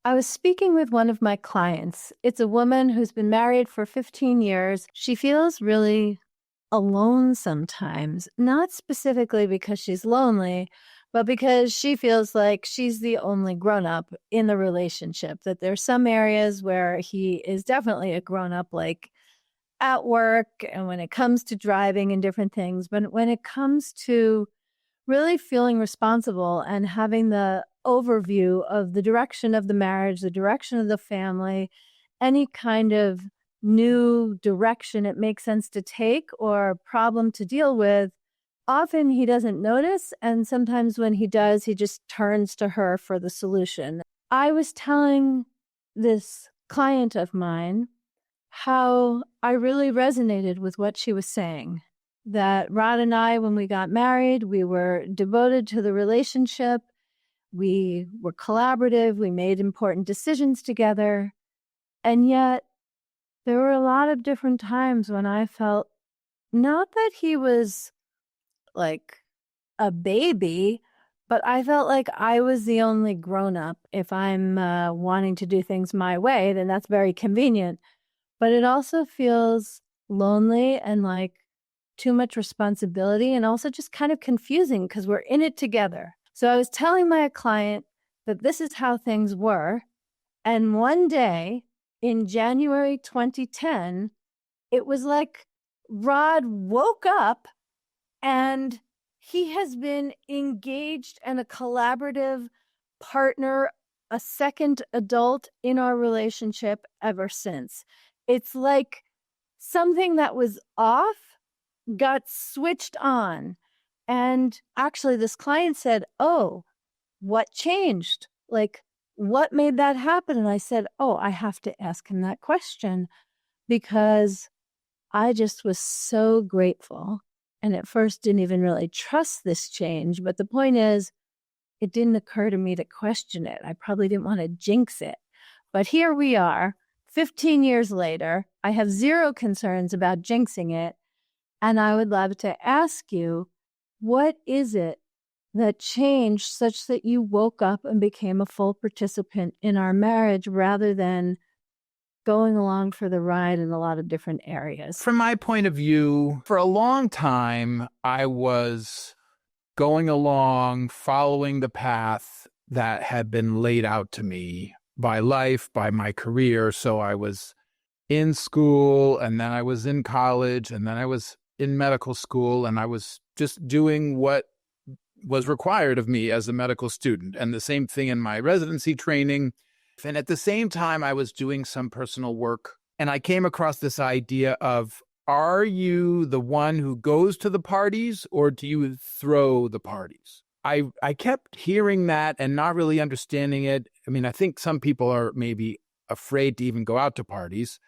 I was speaking with one of my clients. It's a woman who's been married for 15 years. She feels really alone sometimes, not specifically because she's lonely, but because she feels like she's the only grown up in the relationship, that there's some areas where he is definitely a grown up, like at work and when it comes to driving and different things. But when it comes to really feeling responsible and having the overview of the direction of the marriage, the direction of the family, any kind of new direction it makes sense to take or problem to deal with, often he doesn't notice. And sometimes when he does, he just turns to her for the solution. I was telling this client of mine how I really resonated with what she was saying. That Rod and I, when we got married, we were devoted to the relationship. We were collaborative. We made important decisions together. And yet there were a lot of different times when I felt not that he was like a baby, but I felt like I was the only grown up. If I'm wanting to do things my way, then that's very convenient. But it also feels lonely and like too much responsibility and also just kind of confusing because we're in it together. So I was telling my client that this is how things were. And one day in January 2010, it was like Rod woke up and he has been engaged and a collaborative partner, a second adult in our relationship ever since. It's like something that was off got switched on. And actually, this client said, "Oh, what changed? Like, what made that happen?" And I said, "Oh, I have to ask him that question because I just was so grateful. And at first didn't even really trust this change. But the point is, it didn't occur to me to question it. I probably didn't want to jinx it. But here we are, 15 years later. I have zero concerns about jinxing it. And I would love to ask you, what is it that changed such that you woke up and became a full participant in our marriage rather than going along for the ride in a lot of different areas?" From my point of view, for a long time, I was going along, following the path that had been laid out to me by life, by my career. So I was in school, and then I was in college, and then I was in medical school, and I was just doing what was required of me as a medical student. And the same thing in my residency training. And at the same time, I was doing some personal work. And I came across this idea of, are you the one who goes to the parties or do you throw the parties? I kept hearing that and not really understanding it. I mean, I think some people are maybe afraid to even go out to parties.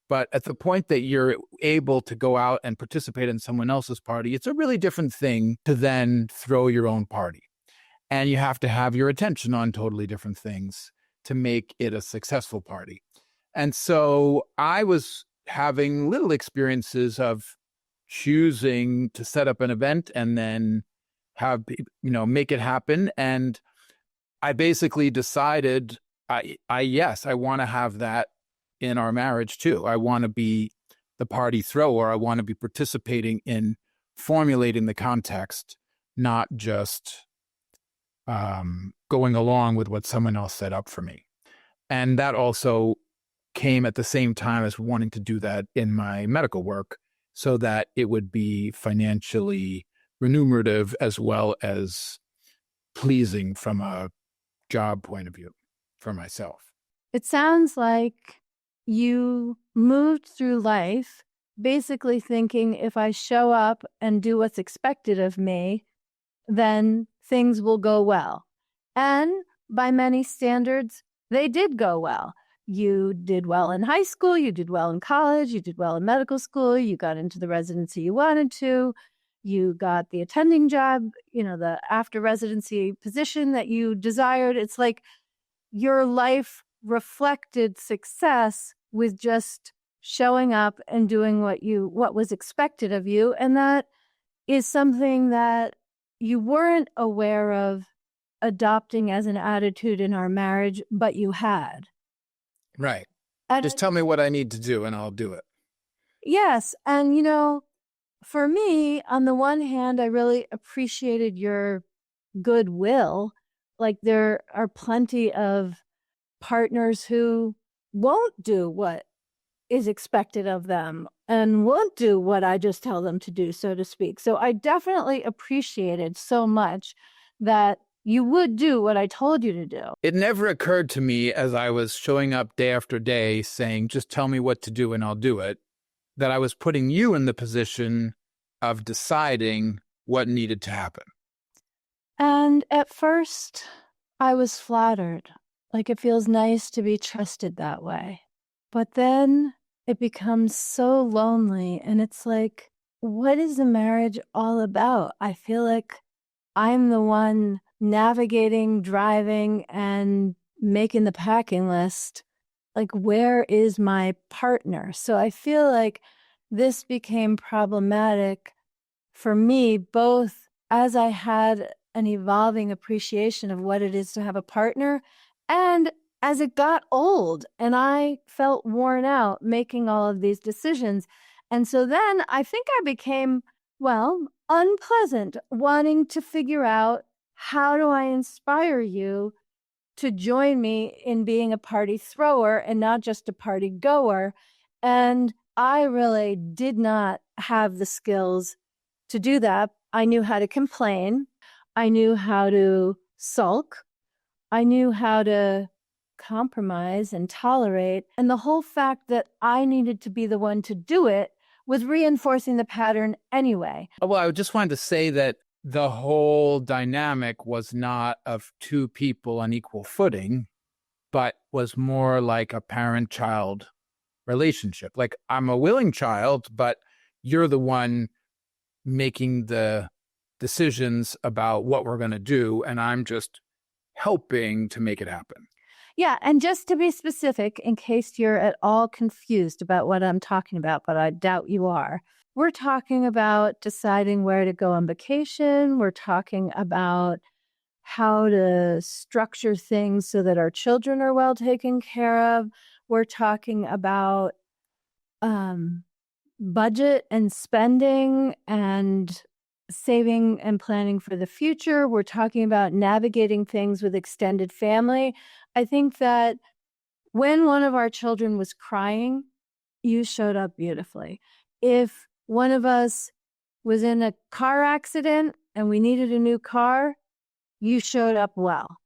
But at the point that you're able to go out and participate in someone else's party, it's a really different thing to then throw your own party. And you have to have your attention on totally different things to make it a successful party. And so I was having little experiences of choosing to set up an event and then have, make it happen. And I basically decided, yes, I want to have that in our marriage too. I want to be the party thrower. I want to be participating in formulating the context, not just going along with what someone else set up for me. And that also came at the same time as wanting to do that in my medical work so that it would be financially remunerative as well as pleasing from a job point of view for myself. It sounds like you moved through life basically thinking, if I show up and do what's expected of me, then things will go well. And by many standards, they did go well. You did well in high school, you did well in college, you did well in medical school, you got into the residency you wanted to, you got the attending job, the after residency position that you desired. It's like your life reflected success with just showing up and doing what was expected of you. And that is something that you weren't aware of adopting as an attitude in our marriage, but you had. Right. And Just tell me what I need to do and I'll do it. yes. And, for me, on the one hand, I really appreciated your goodwill. Like there are plenty of partners who won't do what is expected of them and won't do what I just tell them to do, so to speak. So I definitely appreciated so much that you would do what I told you to do. It never occurred to me as I was showing up day after day saying, just tell me what to do and I'll do it, that I was putting you in the position of deciding what needed to happen. And at first, I was flattered. Like it feels nice to be trusted that way. But then it becomes so lonely. And it's like, what is a marriage all about? I feel like I'm the one navigating, driving, and making the packing list. Like, where is my partner? So I feel like this became problematic for me, both as I had an evolving appreciation of what it is to have a partner, and as it got old and I felt worn out making all of these decisions. And so then I think I became, unpleasant, wanting to figure out, how do I inspire you to join me in being a party thrower and not just a party goer? And I really did not have the skills to do that. I knew how to complain. I knew how to sulk. I knew how to compromise and tolerate. And the whole fact that I needed to be the one to do it was reinforcing the pattern anyway. Well, I just wanted to say that the whole dynamic was not of two people on equal footing, but was more like a parent-child relationship. Like I'm a willing child, but you're the one making the decisions about what we're going to do, and I'm just helping to make it happen. Yeah, and just to be specific, in case you're at all confused about what I'm talking about, but I doubt you are, we're talking about deciding where to go on vacation. We're talking about how to structure things so that our children are well taken care of. We're talking about budget and spending and saving and planning for the future. We're talking about navigating things with extended family. I think that when one of our children was crying, you showed up beautifully. If one of us was in a car accident and we needed a new car, you showed up well.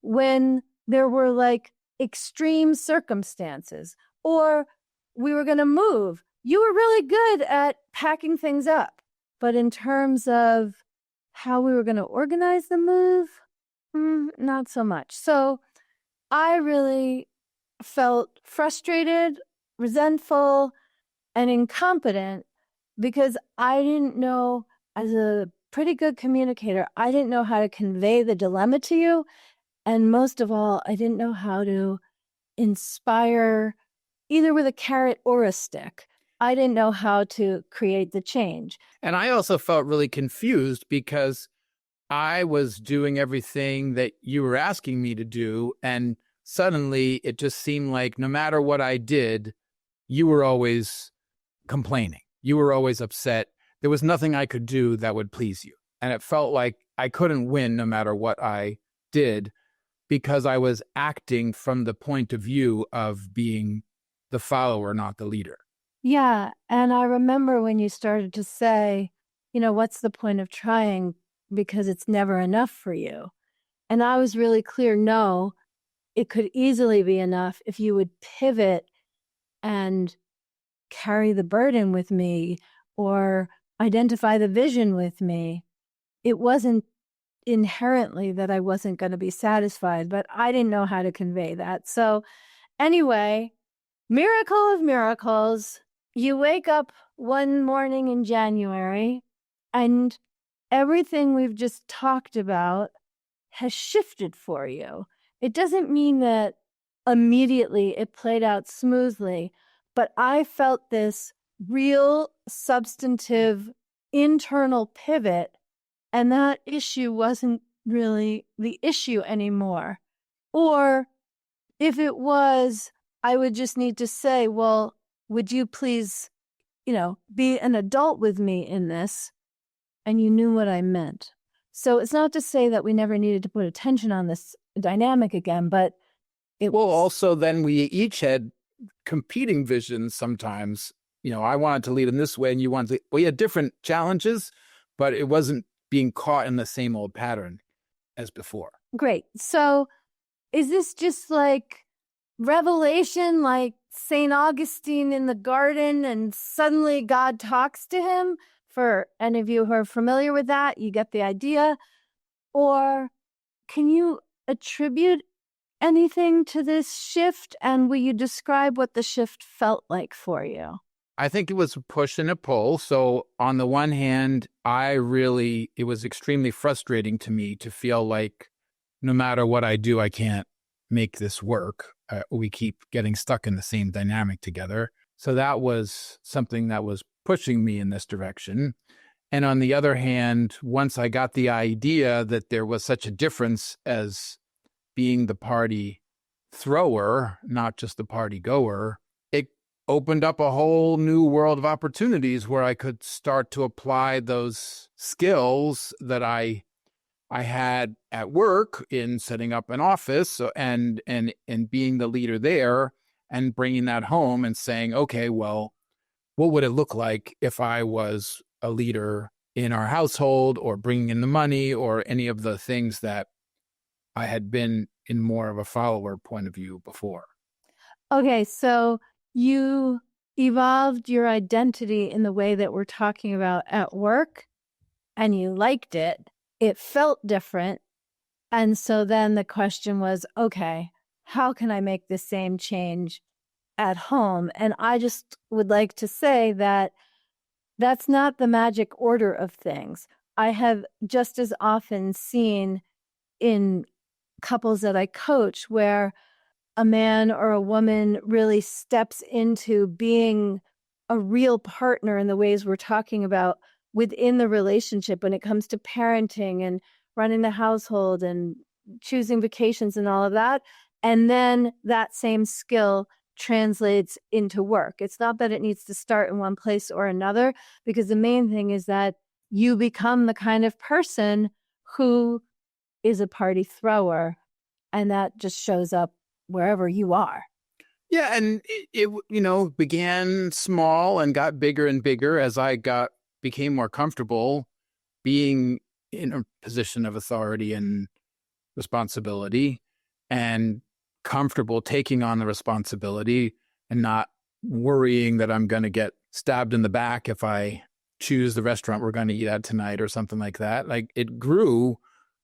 When there were like extreme circumstances or we were going to move, you were really good at packing things up. But in terms of how we were going to organize the move, not so much. So I really felt frustrated, resentful, and incompetent because I didn't know, as a pretty good communicator, I didn't know how to convey the dilemma to you. And most of all, I didn't know how to inspire either with a carrot or a stick. I didn't know how to create the change. And I also felt really confused because I was doing everything that you were asking me to do. And suddenly it just seemed like no matter what I did, you were always complaining. You were always upset. There was nothing I could do that would please you. And it felt like I couldn't win no matter what I did because I was acting from the point of view of being the follower, not the leader. Yeah. And I remember when you started to say, what's the point of trying because it's never enough for you? And I was really clear, no, it could easily be enough if you would pivot and carry the burden with me or identify the vision with me. It wasn't inherently that I wasn't going to be satisfied, but I didn't know how to convey that. So anyway, miracle of miracles, you wake up one morning in January and everything we've just talked about has shifted for you. It doesn't mean that immediately it played out smoothly, but I felt this real substantive internal pivot, and that issue wasn't really the issue anymore. Or if it was, I would just need to say, well, would you please, be an adult with me in this? And you knew what I meant. So it's not to say that we never needed to put attention on this dynamic again, but also then we each had competing visions sometimes. I wanted to lead in this way and you wanted to, we had different challenges, but it wasn't being caught in the same old pattern as before. Great. So is this just like revelation, like St. Augustine in the garden, and suddenly God talks to him? For any of you who are familiar with that, you get the idea. Or can you attribute anything to this shift? And will you describe what the shift felt like for you? I think it was a push and a pull. So on the one hand, it was extremely frustrating to me to feel like no matter what I do, I can't make this work. We keep getting stuck in the same dynamic together. So that was something that was pushing me in this direction. And on the other hand, once I got the idea that there was such a difference as being the party thrower, not just the party goer, it opened up a whole new world of opportunities where I could start to apply those skills that I had at work in setting up an office and being the leader there, and bringing that home and saying, okay, well, what would it look like if I was a leader in our household, or bringing in the money, or any of the things that I had been in more of a follower point of view before. Okay, so you evolved your identity in the way that we're talking about at work, and you liked it. It felt different. And so then the question was, okay, how can I make the same change at home? And I just would like to say that that's not the magic order of things. I have just as often seen in couples that I coach where a man or a woman really steps into being a real partner in the ways we're talking about within the relationship when it comes to parenting and running the household and choosing vacations and all of that. And then that same skill translates into work. It's not that it needs to start in one place or another, because the main thing is that you become the kind of person who is a party thrower, and that just shows up wherever you are. Yeah, and it began small and got bigger and bigger as I became more comfortable being in a position of authority and responsibility, and comfortable taking on the responsibility and not worrying that I'm going to get stabbed in the back if I choose the restaurant we're going to eat at tonight or something like that. Like, it grew,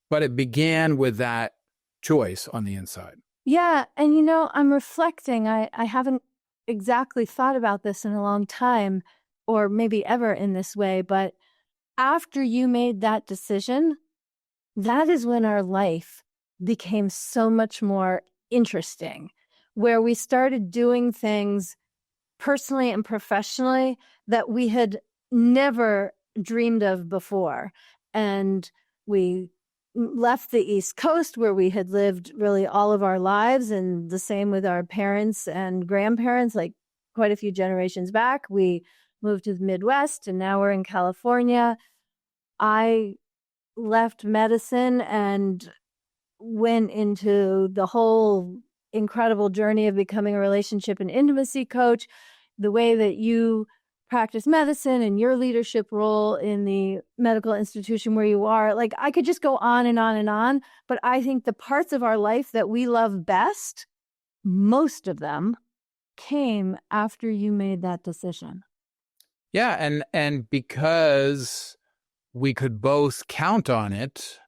but it began with that choice on the inside. Yeah. And, I'm reflecting. I haven't exactly thought about this in a long time, or maybe ever in this way. But after you made that decision, that is when our life became so much more interesting, where we started doing things personally and professionally that we had never dreamed of before. And we left the East Coast, where we had lived really all of our lives, and the same with our parents and grandparents, like quite a few generations back. We moved to the Midwest, and now we're in California. I left medicine and went into the whole incredible journey of becoming a relationship and intimacy coach. The way that you practice medicine and your leadership role in the medical institution where you are, like, I could just go on and on and on. But I think the parts of our life that we love best, most of them came after you made that decision. Yeah, and because we could both count on it,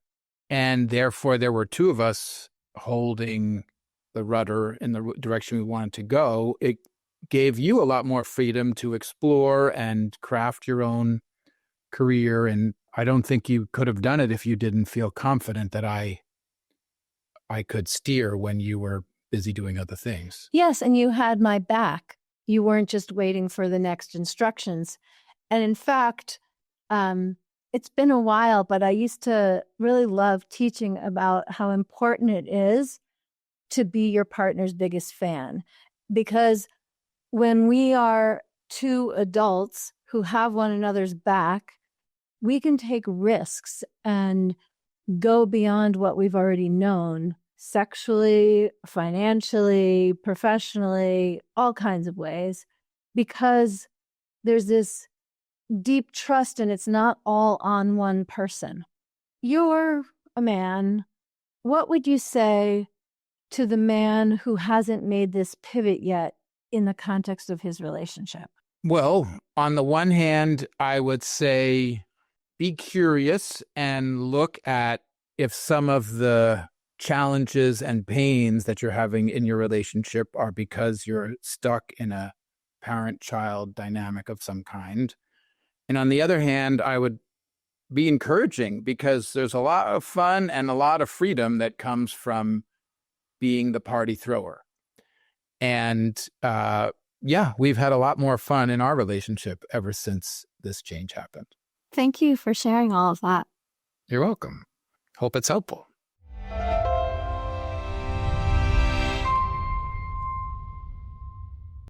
and therefore there were two of us holding the rudder in the direction we wanted to go, it gave you a lot more freedom to explore and craft your own career. And I don't think you could have done it if you didn't feel confident that I could steer when you were busy doing other things. Yes, and you had my back. You weren't just waiting for the next instructions. And in fact, it's It's been a while, but I used to really love teaching about how important it is to be your partner's biggest fan. Because when we are two adults who have one another's back, we can take risks and go beyond what we've already known sexually, financially, professionally, all kinds of ways, because there's this deep trust and it's not all on one person. You're a man. What would you say to the man who hasn't made this pivot yet in the context of his relationship? Well, on the one hand, I would say be curious and look at if some of the challenges and pains that you're having in your relationship are because you're stuck in a parent-child dynamic of some kind. And on the other hand, I would be encouraging because there's a lot of fun and a lot of freedom that comes from being the party thrower. And yeah, we've had a lot more fun in our relationship ever since this change happened. Thank you for sharing all of that. You're welcome. Hope it's helpful.